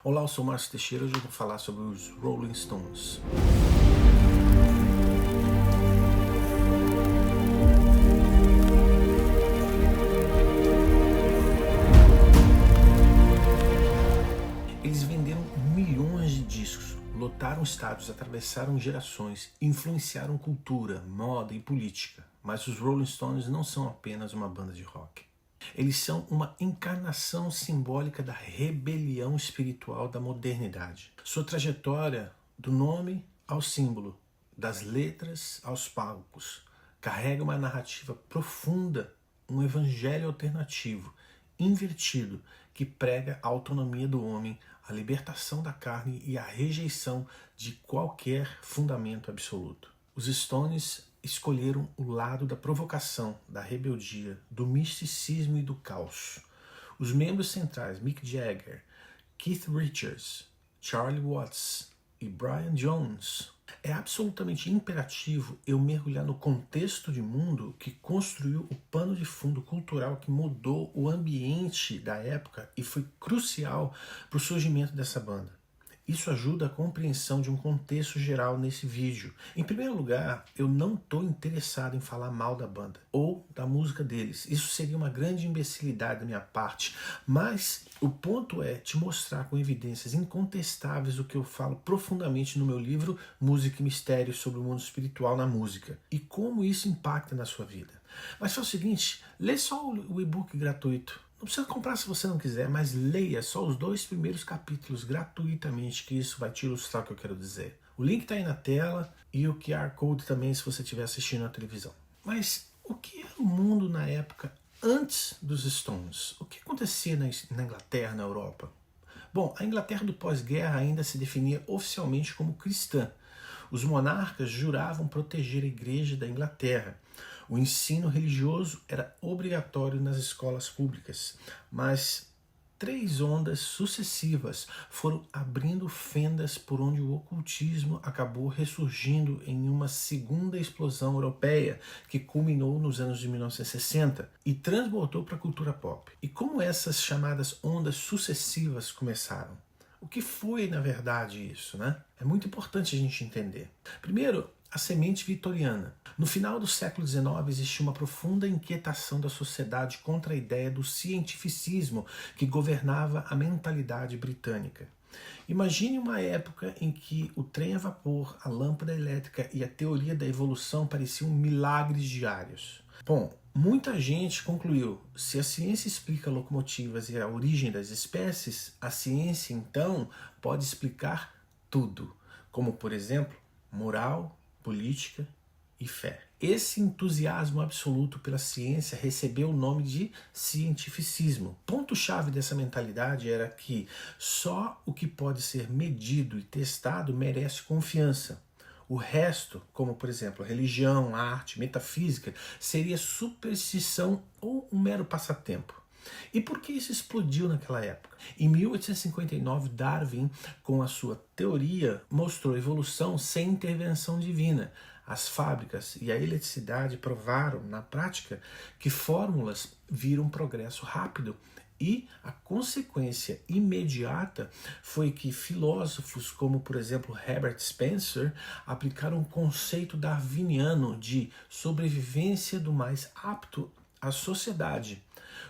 Olá, eu sou o Márcio Teixeira. Hoje eu vou falar sobre os Rolling Stones. Eles venderam milhões de discos, lotaram estádios, atravessaram gerações, influenciaram cultura, moda e política. Mas os Rolling Stones não são apenas uma banda de rock. Eles são uma encarnação simbólica da rebelião espiritual da modernidade. Sua trajetória, do nome ao símbolo, das letras aos palcos, carrega uma narrativa profunda, um evangelho alternativo, invertido, que prega a autonomia do homem, a libertação da carne e a rejeição de qualquer fundamento absoluto. Os Stones escolheram o lado da provocação, da rebeldia, do misticismo e do caos. Os membros centrais, Mick Jagger, Keith Richards, Charlie Watts e Brian Jones. É absolutamente imperativo eu mergulhar no contexto de mundo que construiu o pano de fundo cultural que mudou o ambiente da época e foi crucial para o surgimento dessa banda. Isso ajuda a compreensão de um contexto geral nesse vídeo. Em primeiro lugar, eu não estou interessado em falar mal da banda ou da música deles. Isso seria uma grande imbecilidade da minha parte. Mas o ponto é te mostrar com evidências incontestáveis o que eu falo profundamente no meu livro Música e Mistério sobre o mundo espiritual na música e como isso impacta na sua vida. Mas faz o seguinte, lê só o e-book gratuito. Não precisa comprar se você não quiser, mas leia só os 2 primeiros capítulos gratuitamente, que isso vai te ilustrar o que eu quero dizer. O link está aí na tela e o QR Code também se você estiver assistindo na televisão. Mas o que era o mundo na época antes dos Stones? O que acontecia na Inglaterra, na Europa? Bom, a Inglaterra do pós-guerra ainda se definia oficialmente como cristã. Os monarcas juravam proteger a igreja da Inglaterra. O ensino religioso era obrigatório nas escolas públicas, mas 3 ondas sucessivas foram abrindo fendas por onde o ocultismo acabou ressurgindo em uma segunda explosão europeia que culminou nos anos de 1960 e transbordou para a cultura pop. E como essas chamadas ondas sucessivas começaram? O que foi, na verdade, isso, né? É muito importante a gente entender. Primeiro, a semente vitoriana. No final do século XIX existia uma profunda inquietação da sociedade contra a ideia do cientificismo que governava a mentalidade britânica. Imagine uma época em que o trem a vapor, a lâmpada elétrica e a teoria da evolução pareciam milagres diários. Bom, muita gente concluiu, se a ciência explica locomotivas e a origem das espécies, a ciência então pode explicar tudo, como por exemplo, moral, política e fé. Esse entusiasmo absoluto pela ciência recebeu o nome de cientificismo. Ponto-chave dessa mentalidade era que só o que pode ser medido e testado merece confiança. O resto, como por exemplo religião, arte, metafísica, seria superstição ou um mero passatempo. E por que isso explodiu naquela época? Em 1859, Darwin, com a sua teoria, mostrou evolução sem intervenção divina. As fábricas e a eletricidade provaram, na prática, que fórmulas viram progresso rápido. E a consequência imediata foi que filósofos como, por exemplo, Herbert Spencer aplicaram um conceito darwiniano de sobrevivência do mais apto à sociedade,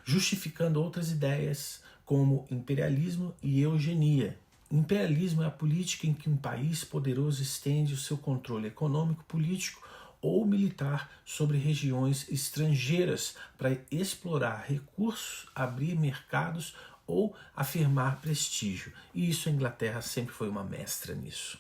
justificando outras ideias como imperialismo e eugenia. Imperialismo é a política em que um país poderoso estende o seu controle econômico, político ou militar sobre regiões estrangeiras para explorar recursos, abrir mercados ou afirmar prestígio. E isso a Inglaterra sempre foi uma mestra nisso.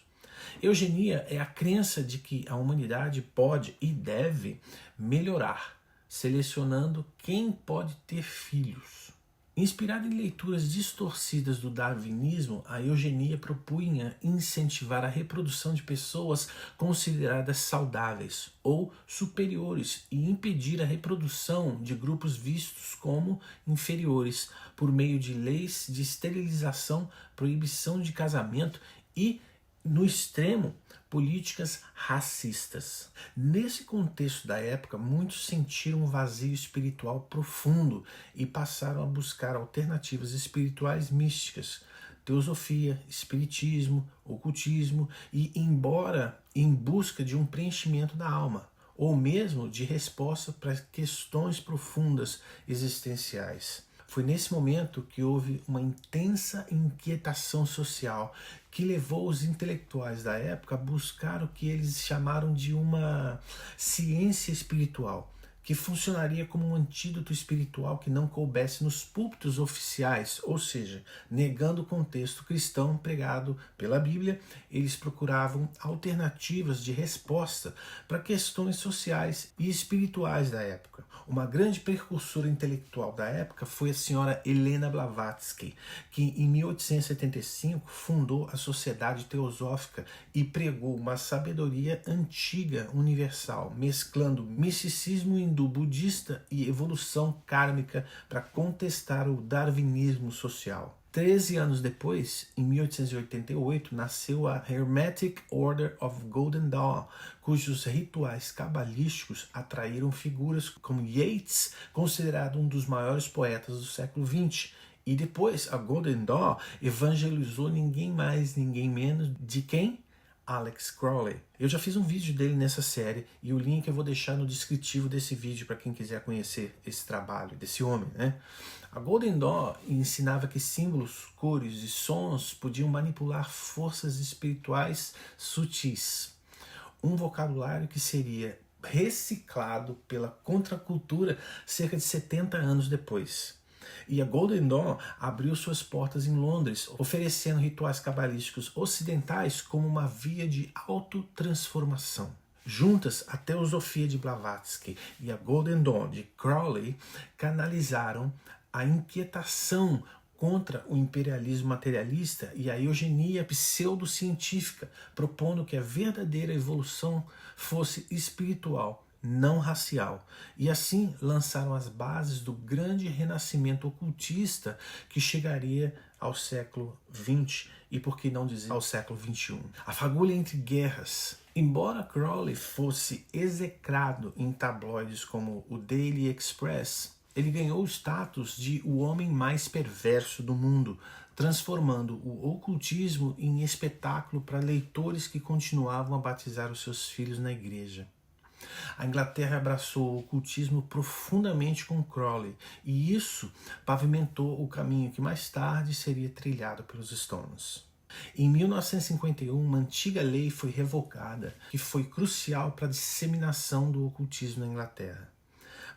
Eugenia é a crença de que a humanidade pode e deve melhorar, selecionando quem pode ter filhos. Inspirada em leituras distorcidas do darwinismo, a eugenia propunha incentivar a reprodução de pessoas consideradas saudáveis ou superiores e impedir a reprodução de grupos vistos como inferiores por meio de leis de esterilização, proibição de casamento e, no extremo, políticas racistas. Nesse contexto da época, muitos sentiram um vazio espiritual profundo e passaram a buscar alternativas espirituais místicas, teosofia, espiritismo, ocultismo e embora em busca de um preenchimento da alma, ou mesmo de resposta para questões profundas existenciais. Foi nesse momento que houve uma intensa inquietação social que levou os intelectuais da época a buscar o que eles chamaram de uma ciência espiritual, que funcionaria como um antídoto espiritual que não coubesse nos púlpitos oficiais, ou seja, negando o contexto cristão pregado pela Bíblia, eles procuravam alternativas de resposta para questões sociais e espirituais da época. Uma grande precursora intelectual da época foi a senhora Helena Blavatsky, que em 1875 fundou a Sociedade Teosófica e pregou uma sabedoria antiga universal, mesclando misticismo hindu-budista e evolução kármica para contestar o darwinismo social. 13 anos depois, em 1888, nasceu a Hermetic Order of Golden Dawn, cujos rituais cabalísticos atraíram figuras como Yeats, considerado um dos maiores poetas do século XX. E depois, a Golden Dawn evangelizou ninguém mais, ninguém menos de quem? Alex Crowley. Eu já fiz um vídeo dele nessa série e o link eu vou deixar no descritivo desse vídeo para quem quiser conhecer esse trabalho desse homem, né? A Golden Dawn ensinava que símbolos, cores e sons podiam manipular forças espirituais sutis. Um vocabulário que seria reciclado pela contracultura cerca de 70 anos depois. E a Golden Dawn abriu suas portas em Londres, oferecendo rituais cabalísticos ocidentais como uma via de autotransformação. Juntas, a teosofia de Blavatsky e a Golden Dawn de Crowley canalizaram a inquietação contra o imperialismo materialista e a eugenia pseudocientífica, propondo que a verdadeira evolução fosse espiritual, não racial, e assim lançaram as bases do grande renascimento ocultista que chegaria ao século XX e, por que não dizer, ao século XXI. A fagulha entre guerras. Embora Crowley fosse execrado em tabloides como o Daily Express, ele ganhou o status de o homem mais perverso do mundo, transformando o ocultismo em espetáculo para leitores que continuavam a batizar os seus filhos na igreja. A Inglaterra abraçou o ocultismo profundamente com Crowley, e isso pavimentou o caminho que mais tarde seria trilhado pelos Stones. Em 1951, uma antiga lei foi revogada, que foi crucial para a disseminação do ocultismo na Inglaterra.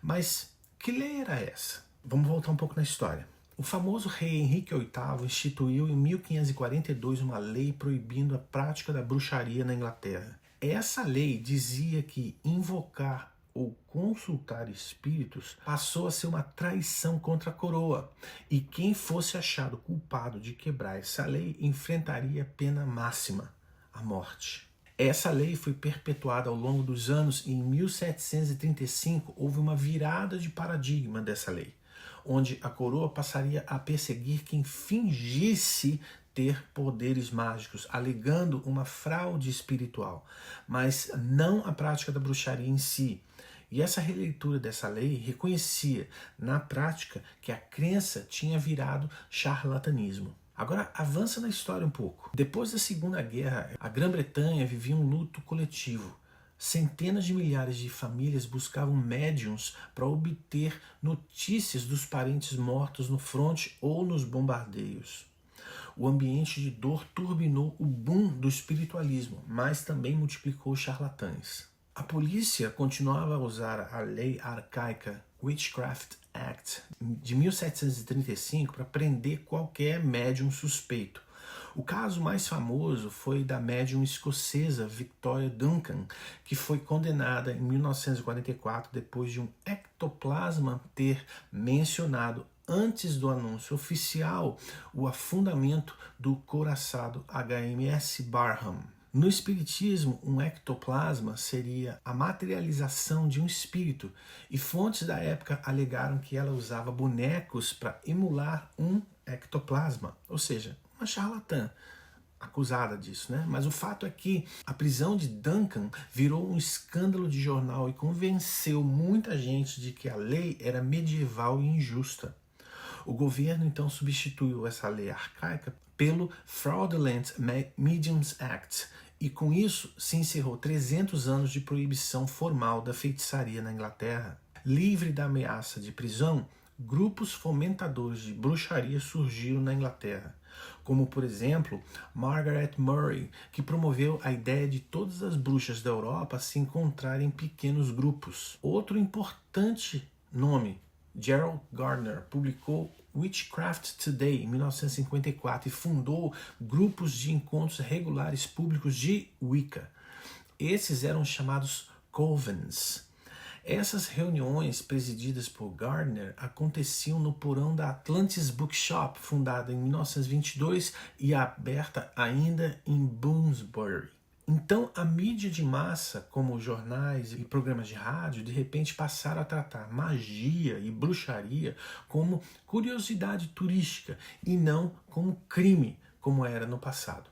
Mas que lei era essa? Vamos voltar um pouco na história. O famoso rei Henrique VIII instituiu em 1542 uma lei proibindo a prática da bruxaria na Inglaterra. Essa lei dizia que invocar ou consultar espíritos passou a ser uma traição contra a coroa, e quem fosse achado culpado de quebrar essa lei enfrentaria a pena máxima, a morte. Essa lei foi perpetuada ao longo dos anos e em 1735 houve uma virada de paradigma dessa lei, onde a coroa passaria a perseguir quem fingisse ter poderes mágicos, alegando uma fraude espiritual, mas não a prática da bruxaria em si. E essa releitura dessa lei reconhecia, na prática, que a crença tinha virado charlatanismo. Agora, avança na história um pouco. Depois da Segunda Guerra, a Grã-Bretanha vivia um luto coletivo. Centenas de milhares de famílias buscavam médiums para obter notícias dos parentes mortos no fronte ou nos bombardeios. O ambiente de dor turbinou o boom do espiritualismo, mas também multiplicou os charlatães. A polícia continuava a usar a lei arcaica Witchcraft Act de 1735 para prender qualquer médium suspeito. O caso mais famoso foi da médium escocesa Victoria Duncan, que foi condenada em 1944 depois de um ectoplasma ter mencionado antes do anúncio oficial o afundamento do couraçado HMS Barham. No espiritismo, um ectoplasma seria a materialização de um espírito, e fontes da época alegaram que ela usava bonecos para emular um ectoplasma, ou seja, uma charlatã acusada disso, né? Mas o fato é que a prisão de Duncan virou um escândalo de jornal e convenceu muita gente de que a lei era medieval e injusta. O governo então substituiu essa lei arcaica pelo Fraudulent Mediums Act, e com isso se encerrou 300 anos de proibição formal da feitiçaria na Inglaterra. Livre da ameaça de prisão, grupos fomentadores de bruxaria surgiram na Inglaterra, como por exemplo Margaret Murray, que promoveu a ideia de todas as bruxas da Europa se encontrarem em pequenos grupos. Outro importante nome, Gerald Gardner, publicou Witchcraft Today em 1954 e fundou grupos de encontros regulares públicos de Wicca. Esses eram chamados covens. Essas reuniões, presididas por Gardner, aconteciam no porão da Atlantis Bookshop, fundada em 1922 e aberta ainda em Bloomsbury. Então, a mídia de massa, como jornais e programas de rádio, de repente passaram a tratar magia e bruxaria como curiosidade turística e não como crime, como era no passado.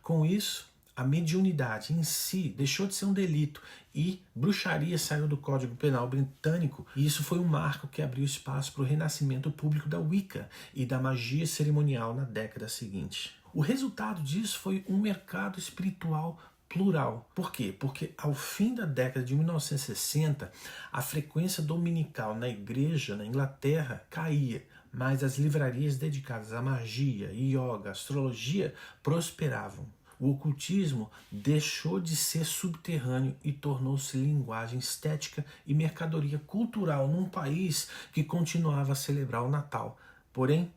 Com isso, a mediunidade em si deixou de ser um delito e bruxaria saiu do Código Penal britânico, e isso foi um marco que abriu espaço para o renascimento público da Wicca e da magia cerimonial na década seguinte. O resultado disso foi um mercado espiritual plural. Por quê? Porque ao fim da década de 1960, a frequência dominical na igreja na Inglaterra caía, mas as livrarias dedicadas à magia, yoga, astrologia prosperavam. O ocultismo deixou de ser subterrâneo e tornou-se linguagem estética e mercadoria cultural num país que continuava a celebrar o Natal. Porém,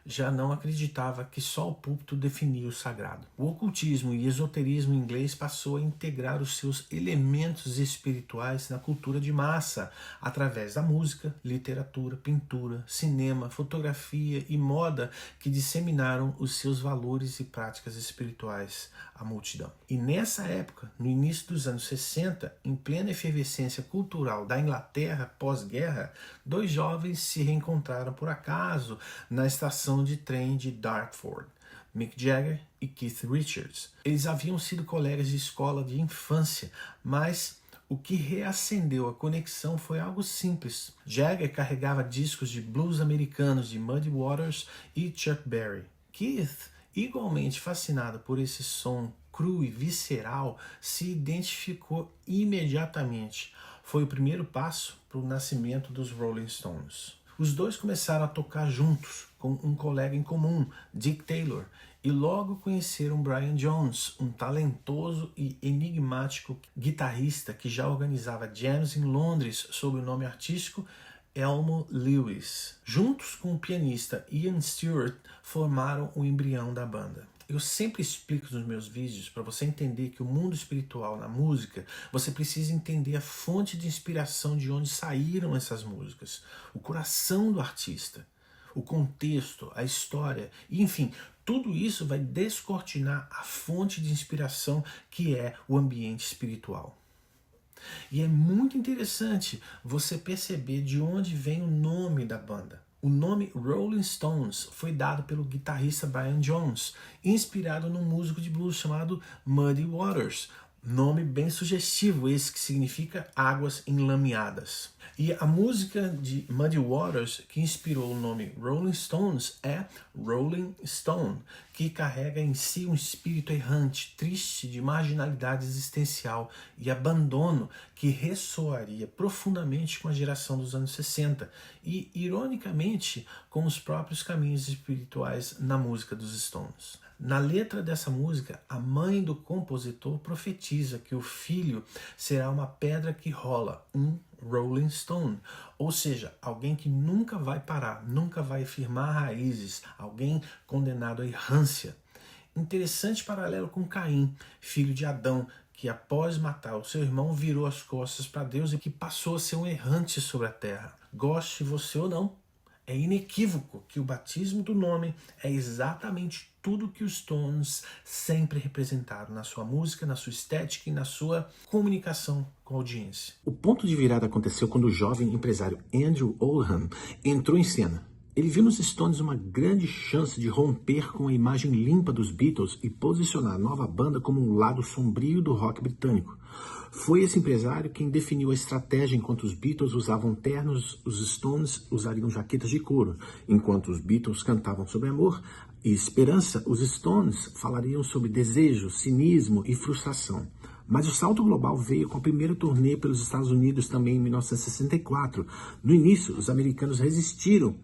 já não acreditava que só o púlpito definia o sagrado. O ocultismo e esoterismo inglês passou a integrar os seus elementos espirituais na cultura de massa, através da música, literatura, pintura, cinema, fotografia e moda, que disseminaram os seus valores e práticas espirituais à multidão. E nessa época, no início dos anos 60, em plena efervescência cultural da Inglaterra pós-guerra, dois jovens se reencontraram por acaso na estação de trem de Dartford, Mick Jagger e Keith Richards. Eles haviam sido colegas de escola de infância, mas o que reacendeu a conexão foi algo simples. Jagger carregava discos de blues americanos de Muddy Waters e Chuck Berry. Keith, igualmente fascinado por esse som cru e visceral, se identificou imediatamente. Foi o primeiro passo para o nascimento dos Rolling Stones. Os dois começaram a tocar juntos, com um colega em comum, Dick Taylor, e logo conheceram Brian Jones, um talentoso e enigmático guitarrista que já organizava jams em Londres sob o nome artístico Elmo Lewis. Juntos com o pianista Ian Stewart, formaram o embrião da banda. Eu sempre explico nos meus vídeos, para você entender que o mundo espiritual na música, você precisa entender a fonte de inspiração de onde saíram essas músicas, o coração do artista, o contexto, a história, e, enfim, tudo isso vai descortinar a fonte de inspiração que é o ambiente espiritual. E é muito interessante você perceber de onde vem o nome da banda. O nome Rolling Stones foi dado pelo guitarrista Brian Jones, inspirado num músico de blues chamado Muddy Waters. Nome bem sugestivo, esse que significa águas enlameadas. E a música de Muddy Waters que inspirou o nome Rolling Stones é Rolling Stone, que carrega em si um espírito errante, triste, de marginalidade existencial e abandono, que ressoaria profundamente com a geração dos anos 60 e, ironicamente, com os próprios caminhos espirituais na música dos Stones. Na letra dessa música, a mãe do compositor profetiza que o filho será uma pedra que rola, um Rolling Stone, ou seja, alguém que nunca vai parar, nunca vai firmar raízes, alguém condenado à errância. Interessante paralelo com Caim, filho de Adão, que após matar o seu irmão virou as costas para Deus e que passou a ser um errante sobre a terra. Goste você ou não, é inequívoco que o batismo do nome é exatamente tudo que os Stones sempre representaram na sua música, na sua estética e na sua comunicação com a audiência. O ponto de virada aconteceu quando o jovem empresário Andrew Oldham entrou em cena. Ele viu nos Stones uma grande chance de romper com a imagem limpa dos Beatles e posicionar a nova banda como um lado sombrio do rock britânico. Foi esse empresário quem definiu a estratégia. Enquanto os Beatles usavam ternos, os Stones usariam jaquetas de couro. Enquanto os Beatles cantavam sobre amor e esperança, os Stones falariam sobre desejo, cinismo e frustração. Mas o salto global veio com a primeira turnê pelos Estados Unidos também em 1964. No início, os americanos resistiram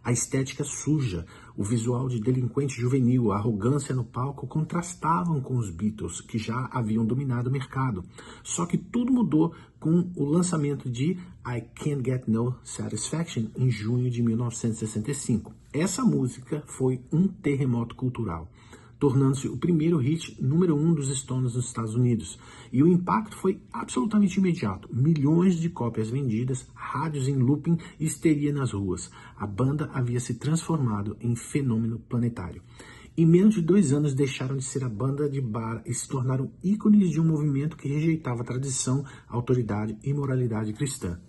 a estética suja, o visual de delinquente juvenil, a arrogância no palco contrastavam com os Beatles, que já haviam dominado o mercado. Só que tudo mudou com o lançamento de I Can't Get No Satisfaction em junho de 1965. Essa música foi um terremoto cultural, tornando-se o primeiro hit número 1 dos Stones nos Estados Unidos. E o impacto foi absolutamente imediato. Milhões de cópias vendidas, rádios em looping e histeria nas ruas. A banda havia se transformado em fenômeno planetário. Em menos de 2 anos deixaram de ser a banda de bar e se tornaram ícones de um movimento que rejeitava a tradição, autoridade e moralidade cristã.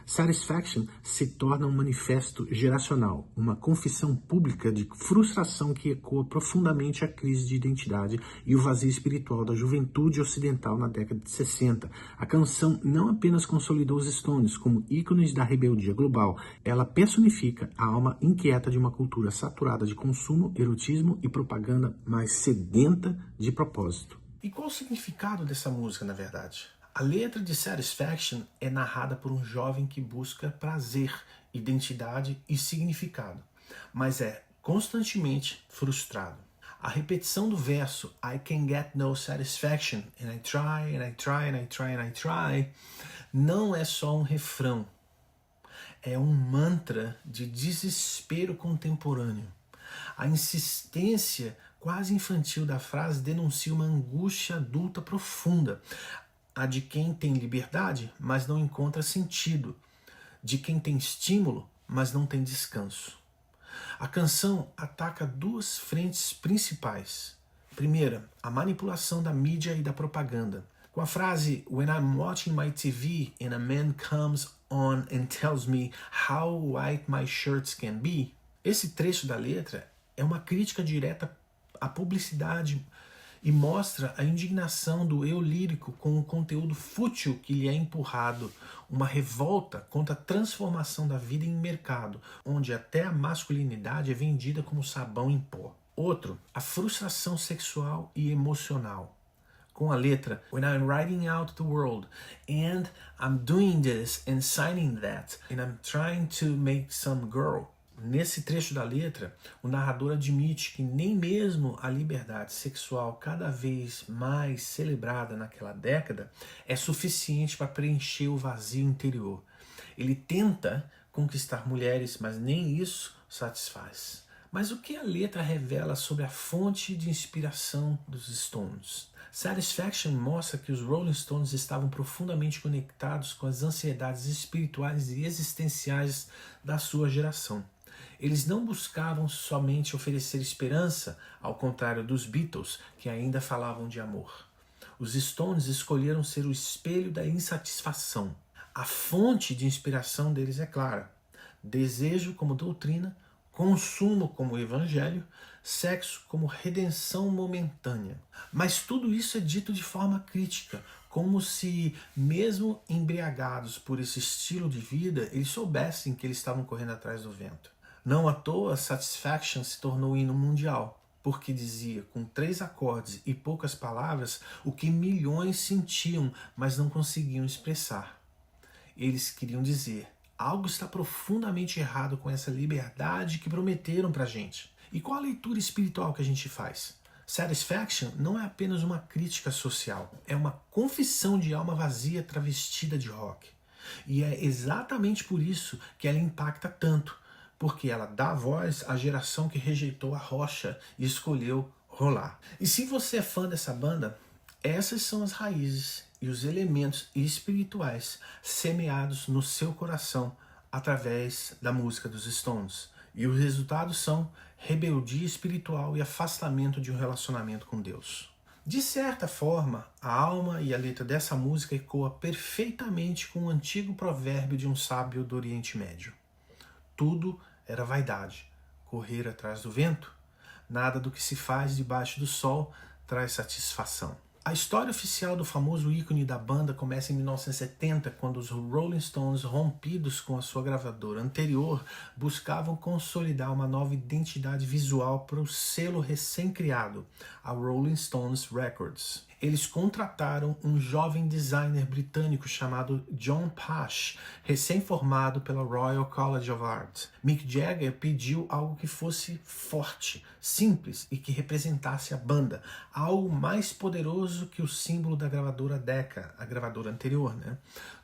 Satisfaction se torna um manifesto geracional, uma confissão pública de frustração que ecoa profundamente a crise de identidade e o vazio espiritual da juventude ocidental na década de 60. A canção não apenas consolidou os Stones como ícones da rebeldia global, ela personifica a alma inquieta de uma cultura saturada de consumo, erotismo e propaganda mais sedenta de propósito. E qual o significado dessa música, na verdade? A letra de Satisfaction é narrada por um jovem que busca prazer, identidade e significado, mas é constantemente frustrado. A repetição do verso I can get no satisfaction, and I try, and I try, and I try, and I try, não é só um refrão, é um mantra de desespero contemporâneo. A insistência quase infantil da frase denuncia uma angústia adulta profunda, a de quem tem liberdade, mas não encontra sentido, de quem tem estímulo, mas não tem descanso. A canção ataca 2 frentes principais. Primeira, a manipulação da mídia e da propaganda. Com a frase When I'm watching my TV and a man comes on and tells me how white my shirts can be, esse trecho da letra é uma crítica direta à publicidade e mostra a indignação do eu lírico com o conteúdo fútil que lhe é empurrado, uma revolta contra a transformação da vida em mercado, onde até a masculinidade é vendida como sabão em pó. Outro, a frustração sexual e emocional. Com a letra When I'm writing out the world and I'm doing this and signing that and I'm trying to make some girl. Nesse trecho da letra, o narrador admite que nem mesmo a liberdade sexual cada vez mais celebrada naquela década é suficiente para preencher o vazio interior. Ele tenta conquistar mulheres, mas nem isso satisfaz. Mas o que a letra revela sobre a fonte de inspiração dos Stones? Satisfaction mostra que os Rolling Stones estavam profundamente conectados com as ansiedades espirituais e existenciais da sua geração. Eles não buscavam somente oferecer esperança, ao contrário dos Beatles, que ainda falavam de amor. Os Stones escolheram ser o espelho da insatisfação. A fonte de inspiração deles é clara: desejo como doutrina, consumo como evangelho, sexo como redenção momentânea. Mas tudo isso é dito de forma crítica, como se, mesmo embriagados por esse estilo de vida, eles soubessem que eles estavam correndo atrás do vento. Não à toa, Satisfaction se tornou hino mundial, porque dizia, com 3 acordes e poucas palavras, o que milhões sentiam, mas não conseguiam expressar. Eles queriam dizer, algo está profundamente errado com essa liberdade que prometeram pra gente. E qual a leitura espiritual que a gente faz? Satisfaction não é apenas uma crítica social, é uma confissão de alma vazia travestida de rock. E é exatamente por isso que ela impacta tanto, porque ela dá voz à geração que rejeitou a rocha e escolheu rolar. E se você é fã dessa banda, essas são as raízes e os elementos espirituais semeados no seu coração através da música dos Stones. E os resultados são rebeldia espiritual e afastamento de um relacionamento com Deus. De certa forma, a alma e a letra dessa música ecoa perfeitamente com o antigo provérbio de um sábio do Oriente Médio. Tudo era vaidade, correr atrás do vento. Nada do que se faz debaixo do sol traz satisfação. A história oficial do famoso ícone da banda começa em 1970, quando os Rolling Stones, rompidos com a sua gravadora anterior, buscavam consolidar uma nova identidade visual para o selo recém-criado, a Rolling Stones Records. Eles contrataram um jovem designer britânico chamado John Pash, recém-formado pela Royal College of Art. Mick Jagger pediu algo que fosse forte, simples e que representasse a banda, algo mais poderoso que o símbolo da gravadora Decca, a gravadora anterior, né?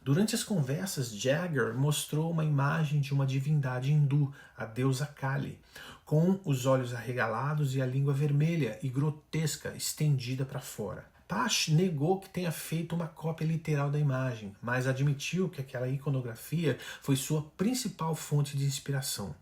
Durante as conversas, Jagger mostrou uma imagem de uma divindade hindu, a deusa Kali, com os olhos arregalados e a língua vermelha e grotesca estendida para fora. Pash negou que tenha feito uma cópia literal da imagem, mas admitiu que aquela iconografia foi sua principal fonte de inspiração.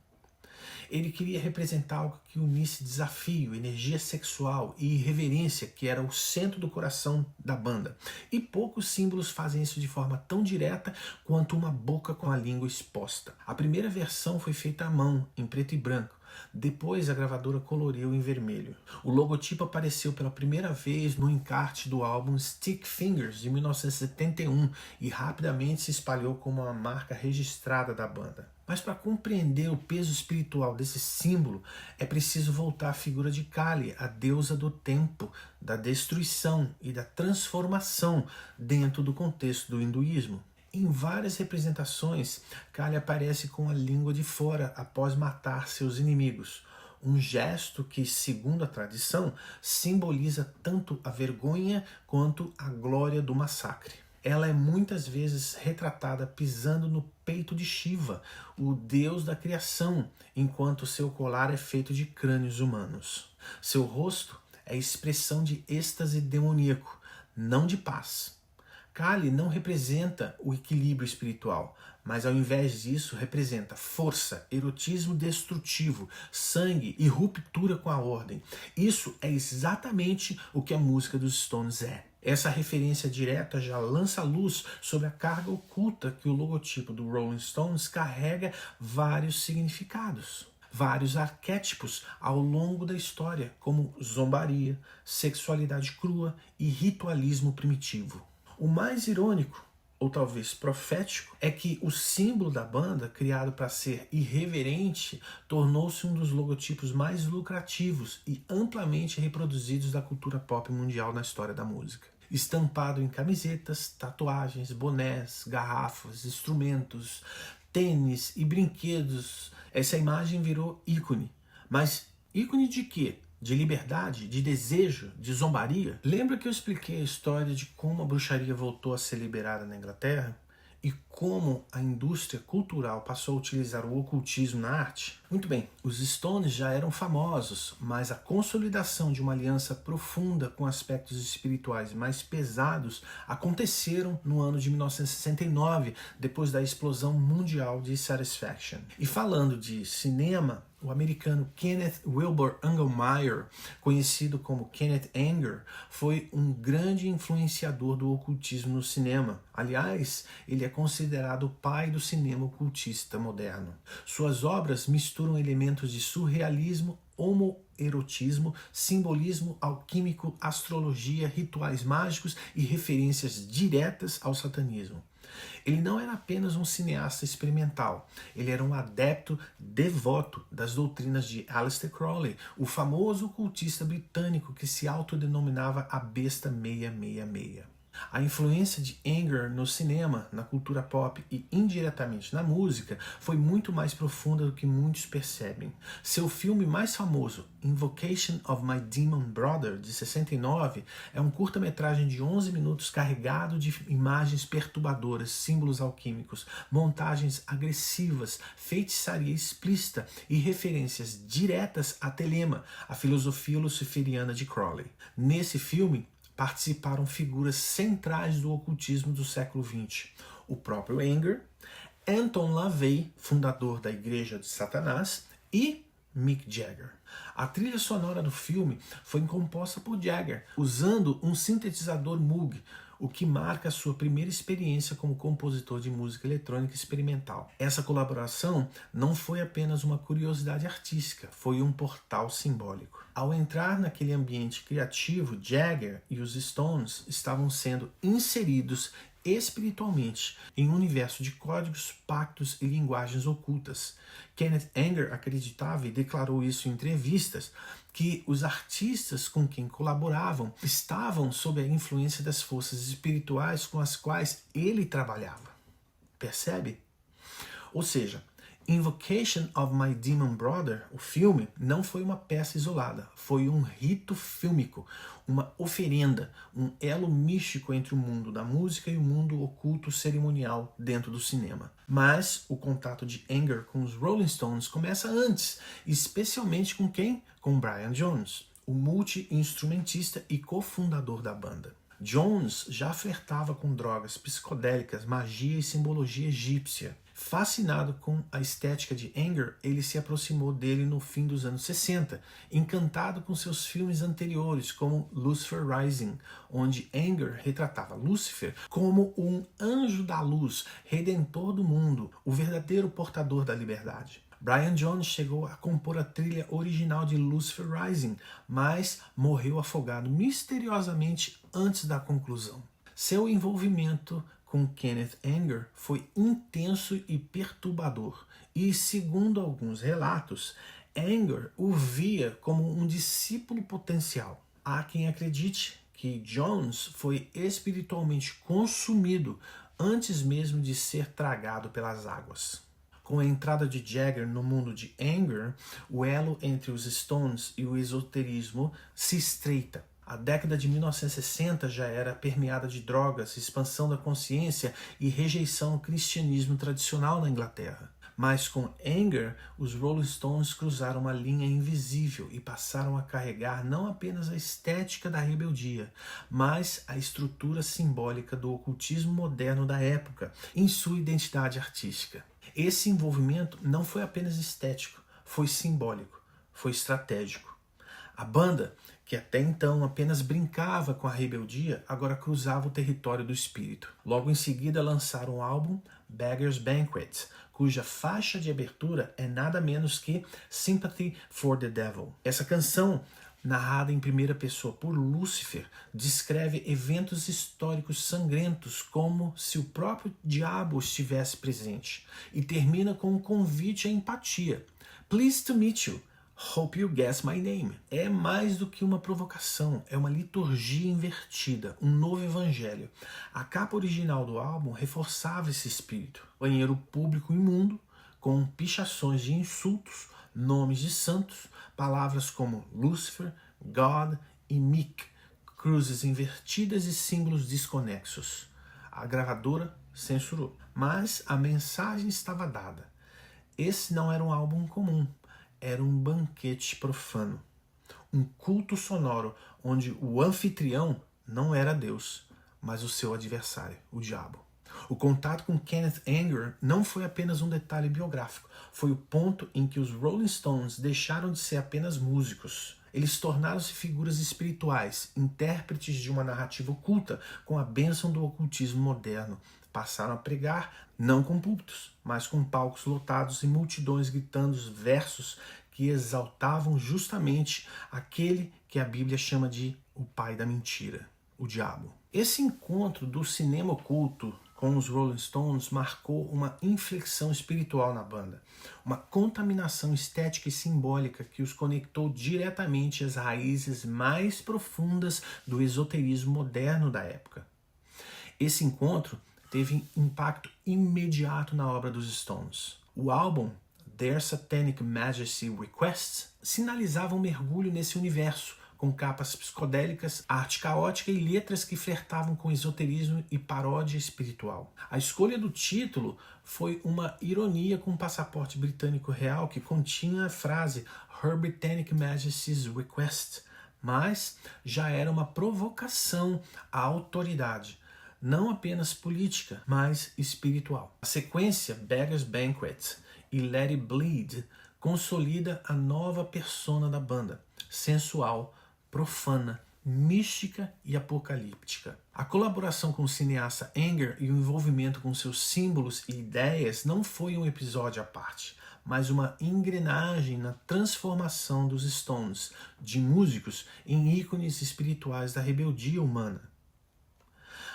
Ele queria representar algo que unisse desafio, energia sexual e irreverência, que era o centro do coração da banda. E poucos símbolos fazem isso de forma tão direta quanto uma boca com a língua exposta. A primeira versão foi feita à mão, em preto e branco. Depois a gravadora coloriu em vermelho. O logotipo apareceu pela primeira vez no encarte do álbum Stick Fingers, de 1971, e rapidamente se espalhou como uma marca registrada da banda. Mas para compreender o peso espiritual desse símbolo, é preciso voltar à figura de Kali, a deusa do tempo, da destruição e da transformação dentro do contexto do hinduísmo. Em várias representações, Kali aparece com a língua de fora após matar seus inimigos. Um gesto que, segundo a tradição, simboliza tanto a vergonha quanto a glória do massacre. Ela é muitas vezes retratada pisando no peito de Shiva, o deus da criação, enquanto seu colar é feito de crânios humanos. Seu rosto é expressão de êxtase demoníaco, não de paz. Kali não representa o equilíbrio espiritual, mas ao invés disso representa força, erotismo destrutivo, sangue e ruptura com a ordem. Isso é exatamente o que a música dos Stones é. Essa referência direta já lança luz sobre a carga oculta que o logotipo do Rolling Stones carrega vários significados. Vários arquétipos ao longo da história, como zombaria, sexualidade crua e ritualismo primitivo. O mais irônico, ou talvez profético, é que o símbolo da banda, criado para ser irreverente, tornou-se um dos logotipos mais lucrativos e amplamente reproduzidos da cultura pop mundial na história da música. Estampado em camisetas, tatuagens, bonés, garrafas, instrumentos, tênis e brinquedos, essa imagem virou ícone. Mas ícone de quê? De liberdade, de desejo, de zombaria? Lembra que eu expliquei a história de como a bruxaria voltou a ser liberada na Inglaterra? E como a indústria cultural passou a utilizar o ocultismo na arte? Muito bem, os Stones já eram famosos, mas a consolidação de uma aliança profunda com aspectos espirituais mais pesados aconteceram no ano de 1969, depois da explosão mundial de Satisfaction. E falando de cinema, o americano Kenneth Wilbur Engelmeyer, conhecido como Kenneth Anger, foi um grande influenciador do ocultismo no cinema. Aliás, ele é considerado o pai do cinema ocultista moderno. Suas obras misturam elementos de surrealismo, homoerotismo, simbolismo alquímico, astrologia, rituais mágicos e referências diretas ao satanismo. Ele não era apenas um cineasta experimental, ele era um adepto devoto das doutrinas de Aleister Crowley, o famoso ocultista britânico que se autodenominava a Besta 666. A influência de Anger no cinema, na cultura pop e indiretamente na música foi muito mais profunda do que muitos percebem. Seu filme mais famoso, Invocation of My Demon Brother, de 69, é um curta-metragem de 11 minutos carregado de imagens perturbadoras, símbolos alquímicos, montagens agressivas, feitiçaria explícita e referências diretas a Telema, a filosofia luciferiana de Crowley. Nesse filme, participaram figuras centrais do ocultismo do século XX. O próprio Anger, Anton LaVey, fundador da Igreja de Satanás, e Mick Jagger. A trilha sonora do filme foi composta por Jagger, usando um sintetizador Moog, o que marca a sua primeira experiência como compositor de música eletrônica experimental. Essa colaboração não foi apenas uma curiosidade artística, foi um portal simbólico. Ao entrar naquele ambiente criativo, Jagger e os Stones estavam sendo inseridos espiritualmente em um universo de códigos, pactos e linguagens ocultas. Kenneth Anger acreditava e declarou isso em entrevistas que os artistas com quem colaboravam estavam sob a influência das forças espirituais com as quais ele trabalhava. Percebe? Ou seja, Invocation of My Demon Brother, o filme, não foi uma peça isolada, foi um rito fílmico, uma oferenda, um elo místico entre o mundo da música e o mundo oculto cerimonial dentro do cinema. Mas o contato de Anger com os Rolling Stones começa antes, especialmente com quem? Com Brian Jones, o multi-instrumentista e cofundador da banda. Jones já flertava com drogas psicodélicas, magia e simbologia egípcia. Fascinado com a estética de Anger, ele se aproximou dele no fim dos anos 60, encantado com seus filmes anteriores, como Lucifer Rising, onde Anger retratava Lúcifer como um anjo da luz, redentor do mundo, o verdadeiro portador da liberdade. Brian Jones chegou a compor a trilha original de Lucifer Rising, mas morreu afogado misteriosamente antes da conclusão. Seu envolvimento com Kenneth Anger foi intenso e perturbador, e, segundo alguns relatos, Anger o via como um discípulo potencial. Há quem acredite que Jones foi espiritualmente consumido antes mesmo de ser tragado pelas águas. Com a entrada de Jagger no mundo de Anger, o elo entre os Stones e o esoterismo se estreita. A década de 1960 já era permeada de drogas, expansão da consciência e rejeição ao cristianismo tradicional na Inglaterra. Mas com Anger, os Rolling Stones cruzaram uma linha invisível e passaram a carregar não apenas a estética da rebeldia, mas a estrutura simbólica do ocultismo moderno da época em sua identidade artística. Esse envolvimento não foi apenas estético, foi simbólico, foi estratégico. A banda, que até então apenas brincava com a rebeldia, agora cruzava o território do espírito. Logo em seguida lançaram o álbum Beggar's Banquet, cuja faixa de abertura é nada menos que Sympathy for the Devil. Essa canção, narrada em primeira pessoa por Lúcifer, descreve eventos históricos sangrentos como se o próprio diabo estivesse presente, e termina com um convite à empatia. Pleased to meet you. Hope you guess my name. É mais do que uma provocação, é uma liturgia invertida, um novo evangelho. A capa original do álbum reforçava esse espírito. Banheiro público imundo, com pichações de insultos, nomes de santos, palavras como Lucifer, God e Mick, cruzes invertidas e símbolos desconexos. A gravadora censurou, mas a mensagem estava dada. Esse não era um álbum comum. Era um banquete profano, um culto sonoro onde o anfitrião não era Deus, mas o seu adversário, o diabo. O contato com Kenneth Anger não foi apenas um detalhe biográfico, foi o ponto em que os Rolling Stones deixaram de ser apenas músicos. Eles tornaram-se figuras espirituais, intérpretes de uma narrativa oculta com a bênção do ocultismo moderno. Passaram a pregar, não com púlpitos, mas com palcos lotados e multidões gritando versos que exaltavam justamente aquele que a Bíblia chama de o pai da mentira, o diabo. Esse encontro do cinema oculto com os Rolling Stones marcou uma inflexão espiritual na banda, uma contaminação estética e simbólica que os conectou diretamente às raízes mais profundas do esoterismo moderno da época. Esse encontro teve impacto imediato na obra dos Stones. O álbum Their Satanic Majesty Requests sinalizava um mergulho nesse universo, com capas psicodélicas, arte caótica e letras que flertavam com esoterismo e paródia espiritual. A escolha do título foi uma ironia com o passaporte britânico real que continha a frase Her Britannic Majesty's Request, mas já era uma provocação à autoridade, não apenas política, mas espiritual. A sequência Beggar's Banquet e Let It Bleed consolida a nova persona da banda, sensual, profana, mística e apocalíptica. A colaboração com o cineasta Anger e o envolvimento com seus símbolos e ideias não foi um episódio à parte, mas uma engrenagem na transformação dos Stones de músicos em ícones espirituais da rebeldia humana.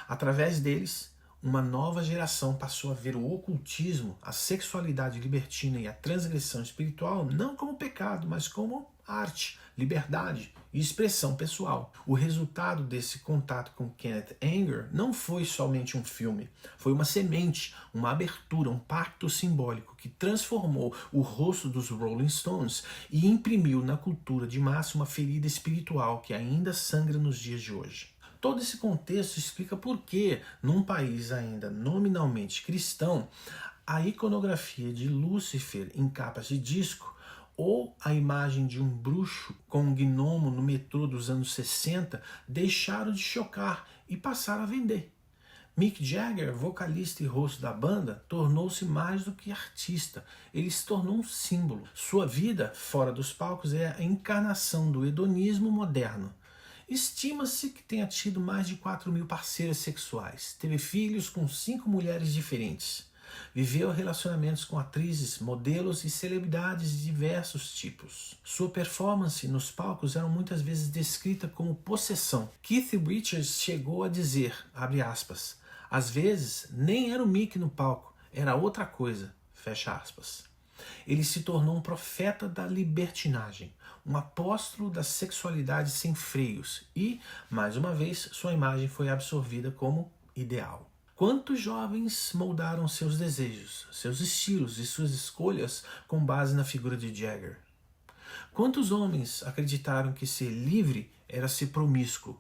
Através deles, uma nova geração passou a ver o ocultismo, a sexualidade libertina e a transgressão espiritual não como pecado, mas como arte, liberdade e expressão pessoal. O resultado desse contato com Kenneth Anger não foi somente um filme, foi uma semente, uma abertura, um pacto simbólico que transformou o rosto dos Rolling Stones e imprimiu na cultura de massa uma ferida espiritual que ainda sangra nos dias de hoje. Todo esse contexto explica por que, num país ainda nominalmente cristão, a iconografia de Lúcifer em capas de disco ou a imagem de um bruxo com um gnomo no metrô dos anos 60 deixaram de chocar e passaram a vender. Mick Jagger, vocalista e rosto da banda, tornou-se mais do que artista. Ele se tornou um símbolo. Sua vida, fora dos palcos, é a encarnação do hedonismo moderno. Estima-se que tenha tido mais de 4.000 parceiras sexuais. Teve filhos com 5 mulheres diferentes. Viveu relacionamentos com atrizes, modelos e celebridades de diversos tipos. Sua performance nos palcos era muitas vezes descrita como possessão. Keith Richards chegou a dizer, abre aspas, às vezes nem era o Mick no palco, era outra coisa, fecha aspas. Ele se tornou um profeta da libertinagem, um apóstolo da sexualidade sem freios e, mais uma vez, sua imagem foi absorvida como ideal. Quantos jovens moldaram seus desejos, seus estilos e suas escolhas com base na figura de Jagger? Quantos homens acreditaram que ser livre era ser promíscuo?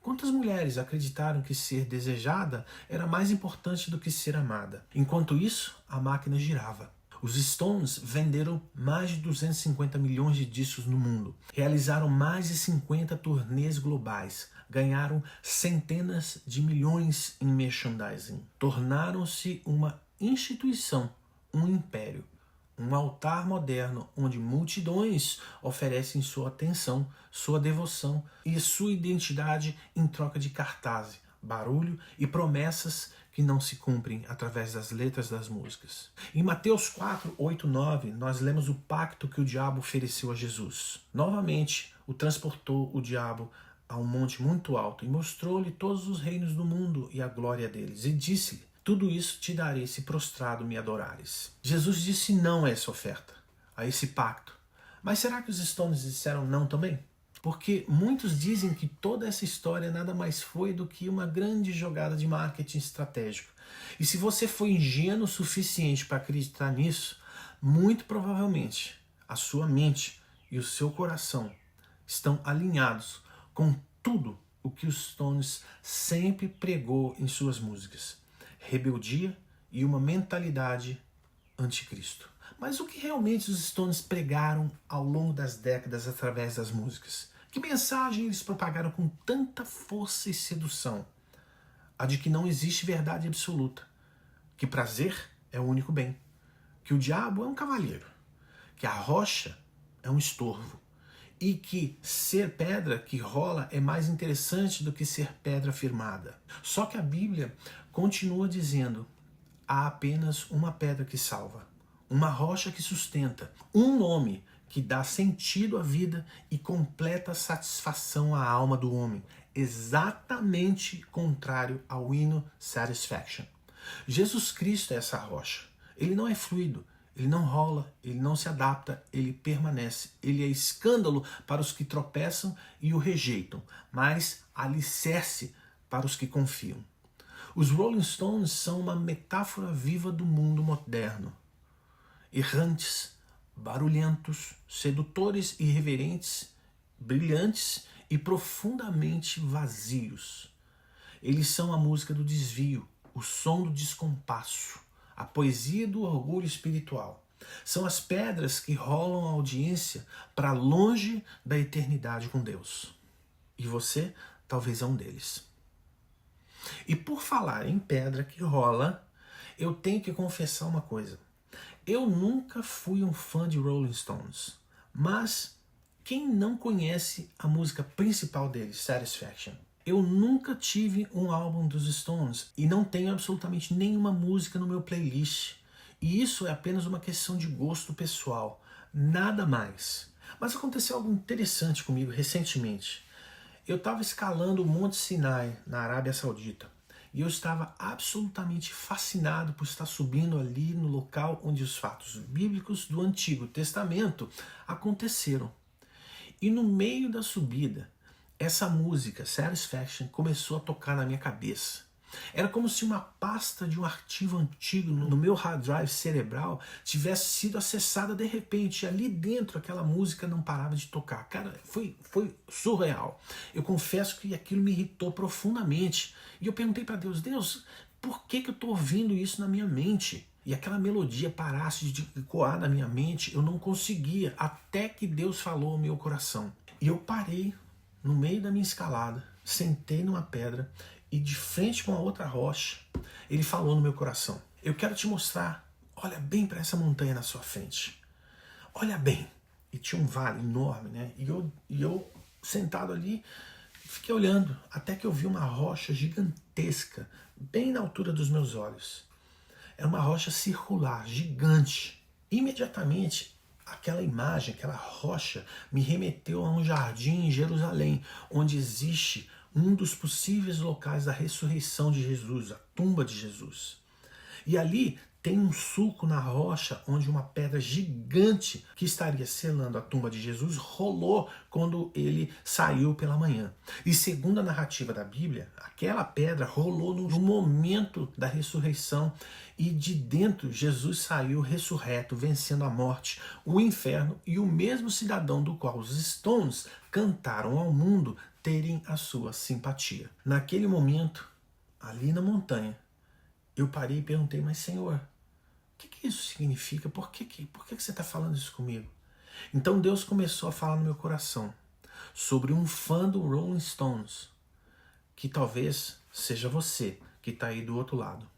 Quantas mulheres acreditaram que ser desejada era mais importante do que ser amada? Enquanto isso, a máquina girava. Os Stones venderam mais de 250 milhões de discos no mundo, realizaram mais de 50 turnês globais, ganharam centenas de milhões em merchandising, tornaram-se uma instituição, um império, um altar moderno onde multidões oferecem sua atenção, sua devoção e sua identidade em troca de cartaz, barulho e promessas que não se cumprem através das letras das músicas. Em Mateus 4, 8, 9, nós lemos o pacto que o diabo ofereceu a Jesus. Novamente, o transportou o diabo a um monte muito alto e mostrou-lhe todos os reinos do mundo e a glória deles. E disse-lhe, tudo isso te darei se prostrado me adorares. Jesus disse não a essa oferta, a esse pacto. Mas será que os Stones disseram não também? Porque muitos dizem que toda essa história nada mais foi do que uma grande jogada de marketing estratégico. E se você foi ingênuo o suficiente para acreditar nisso, muito provavelmente a sua mente e o seu coração estão alinhados com tudo o que os Stones sempre pregou em suas músicas. Rebeldia e uma mentalidade anticristo. Mas o que realmente os Stones pregaram ao longo das décadas através das músicas? Que mensagem eles propagaram com tanta força e sedução? A de que não existe verdade absoluta, que prazer é o único bem, que o diabo é um cavalheiro, que a rocha é um estorvo e que ser pedra que rola é mais interessante do que ser pedra firmada. Só que a Bíblia continua dizendo: há apenas uma pedra que salva, uma rocha que sustenta, um nome que dá sentido à vida e completa satisfação à alma do homem, exatamente contrário ao hino Satisfaction. Jesus Cristo é essa rocha. Ele não é fluido, ele não rola, ele não se adapta, ele permanece. Ele é escândalo para os que tropeçam e o rejeitam, mas alicerce para os que confiam. Os Rolling Stones são uma metáfora viva do mundo moderno. Errantes, barulhentos, sedutores, irreverentes, brilhantes e profundamente vazios. Eles são a música do desvio, o som do descompasso, a poesia do orgulho espiritual. São as pedras que rolam a audiência para longe da eternidade com Deus. E você talvez é um deles. E por falar em pedra que rola, eu tenho que confessar uma coisa. Eu nunca fui um fã de Rolling Stones, mas quem não conhece a música principal deles, Satisfaction? Eu nunca tive um álbum dos Stones e não tenho absolutamente nenhuma música no meu playlist. E isso é apenas uma questão de gosto pessoal, nada mais. Mas aconteceu algo interessante comigo recentemente. Eu estava escalando o Monte Sinai, na Arábia Saudita, e eu estava absolutamente fascinado por estar subindo ali no local onde os fatos bíblicos do Antigo Testamento aconteceram. E no meio da subida, essa música, Satisfaction, começou a tocar na minha cabeça. Era como se uma pasta de um arquivo antigo no meu hard drive cerebral tivesse sido acessada de repente. E ali dentro aquela música não parava de tocar. Cara, foi surreal. Eu confesso que aquilo me irritou profundamente. E eu perguntei para Deus, Deus, por que eu estou ouvindo isso na minha mente? E aquela melodia parasse de ecoar na minha mente, eu não conseguia, até que Deus falou ao meu coração. E eu parei no meio da minha escalada, sentei numa pedra e de frente com a outra rocha, ele falou no meu coração. Eu quero te mostrar, olha bem para essa montanha na sua frente. Olha bem. E tinha um vale enorme, né? E eu sentado ali, fiquei olhando, até que eu vi uma rocha gigantesca, bem na altura dos meus olhos. Era uma rocha circular, gigante. Imediatamente, aquela imagem, aquela rocha, me remeteu a um jardim em Jerusalém, onde existe um dos possíveis locais da ressurreição de Jesus, a tumba de Jesus. E ali tem um sulco na rocha onde uma pedra gigante que estaria selando a tumba de Jesus rolou quando ele saiu pela manhã. E segundo a narrativa da Bíblia, aquela pedra rolou no momento da ressurreição e de dentro Jesus saiu ressurreto, vencendo a morte, o inferno e o mesmo cidadão do qual os Stones cantaram ao mundo terem a sua simpatia. Naquele momento, ali na montanha, eu parei e perguntei, mas Senhor, o que isso significa? Por que você está falando isso comigo? Então Deus começou a falar no meu coração sobre um fã do Rolling Stones, que talvez seja você que está aí do outro lado.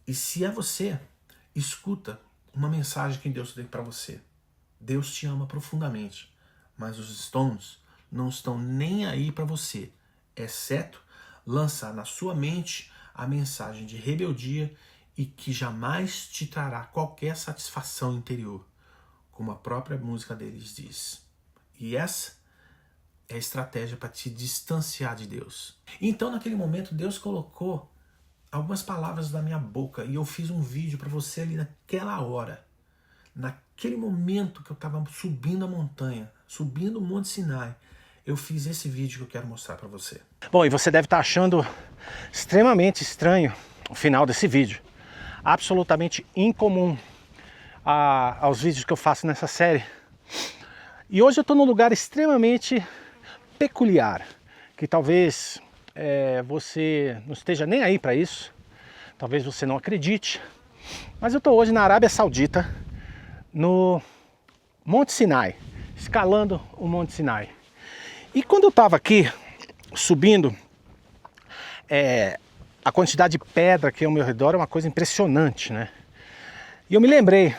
E se é você, escuta uma mensagem que Deus tem para você. Deus te ama profundamente, mas os Stones não estão nem aí para você, exceto lançar na sua mente a mensagem de rebeldia e que jamais te trará qualquer satisfação interior, como a própria música deles diz. E essa é a estratégia para te distanciar de Deus. Então, naquele momento, Deus colocou algumas palavras na minha boca e eu fiz um vídeo para você ali naquela hora. Naquele momento que eu estava subindo a montanha, subindo o Monte Sinai, eu fiz esse vídeo que eu quero mostrar para você. Bom, e você deve estar achando extremamente estranho o final desse vídeo. Absolutamente incomum aos vídeos que eu faço nessa série. E hoje eu estou num lugar extremamente peculiar, que talvez você não esteja nem aí para isso, talvez você não acredite, mas eu estou hoje na Arábia Saudita, no Monte Sinai, escalando o Monte Sinai. E quando eu estava aqui subindo, a quantidade de pedra que é ao meu redor é uma coisa impressionante, né? E eu me lembrei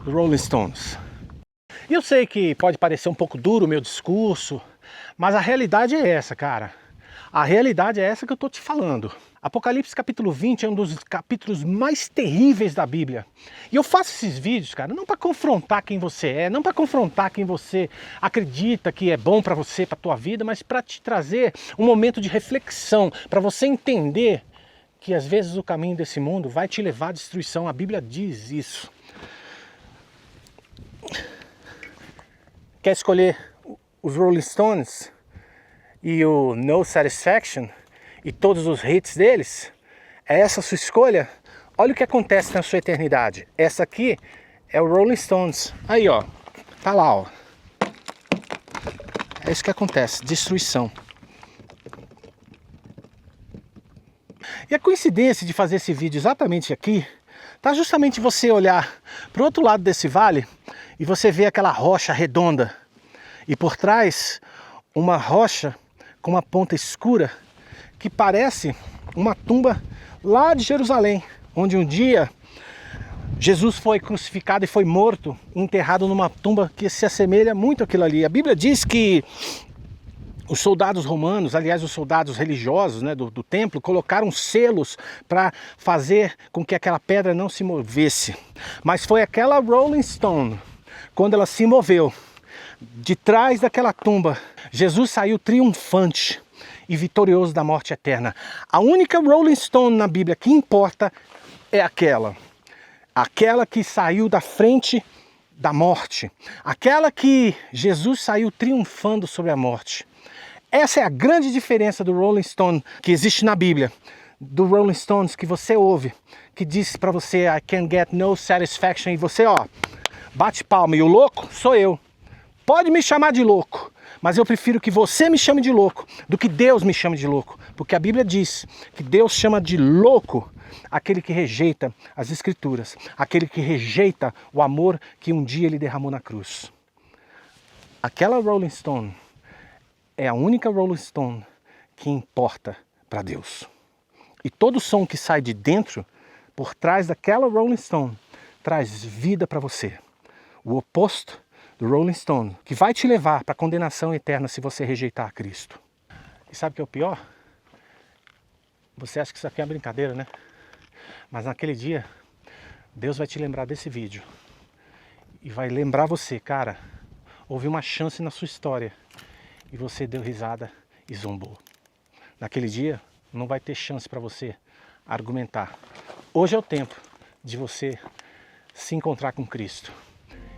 do Rolling Stones. E eu sei que pode parecer um pouco duro o meu discurso, mas a realidade é essa, cara. A realidade é essa que eu tô te falando. Apocalipse capítulo 20 é um dos capítulos mais terríveis da Bíblia. E eu faço esses vídeos, cara, não para confrontar quem você é, não para confrontar quem você acredita que é bom para você, para tua vida, mas para te trazer um momento de reflexão, para você entender que às vezes o caminho desse mundo vai te levar à destruição. A Bíblia diz isso. Quer escolher os Rolling Stones e o No Satisfaction e todos os hits deles? É essa a sua escolha? Olha o que acontece na sua eternidade. Essa aqui é o Rolling Stones. Aí, ó. Tá lá, ó. É isso que acontece. Destruição. E a coincidência de fazer esse vídeo exatamente aqui tá justamente você olhar para o outro lado desse vale e você vê aquela rocha redonda e por trás uma rocha com uma ponta escura que parece uma tumba lá de Jerusalém, onde um dia Jesus foi crucificado e foi morto, enterrado numa tumba que se assemelha muito àquilo ali. A Bíblia diz que os soldados romanos, aliás, os soldados religiosos, né, do templo, colocaram selos para fazer com que aquela pedra não se movesse. Mas foi aquela Rolling Stone, quando ela se moveu, de trás daquela tumba, Jesus saiu triunfante e vitorioso da morte eterna. A única Rolling Stone na Bíblia que importa é aquela que saiu da frente da morte, aquela que Jesus saiu triunfando sobre a morte. Essa é a grande diferença do Rolling Stone que existe na Bíblia, do Rolling Stones que você ouve, que diz para você I can get no satisfaction, e você bate palma, e o louco sou eu. Pode me chamar de louco, mas eu prefiro que você me chame de louco do que Deus me chame de louco. Porque a Bíblia diz que Deus chama de louco aquele que rejeita as Escrituras, aquele que rejeita o amor que um dia Ele derramou na cruz. Aquela Rolling Stone é a única Rolling Stone que importa para Deus. E todo som que sai de dentro, por trás daquela Rolling Stone, traz vida para você. O oposto do Rolling Stone, que vai te levar para a condenação eterna se você rejeitar a Cristo. E sabe o que é o pior? Você acha que isso aqui é uma brincadeira, né? Mas naquele dia, Deus vai te lembrar desse vídeo. E vai lembrar você, cara, houve uma chance na sua história e você deu risada e zombou. Naquele dia, não vai ter chance para você argumentar. Hoje é o tempo de você se encontrar com Cristo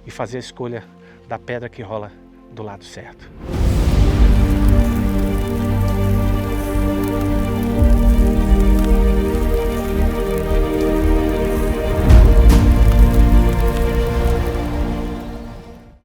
e fazer a escolha da pedra que rola do lado certo.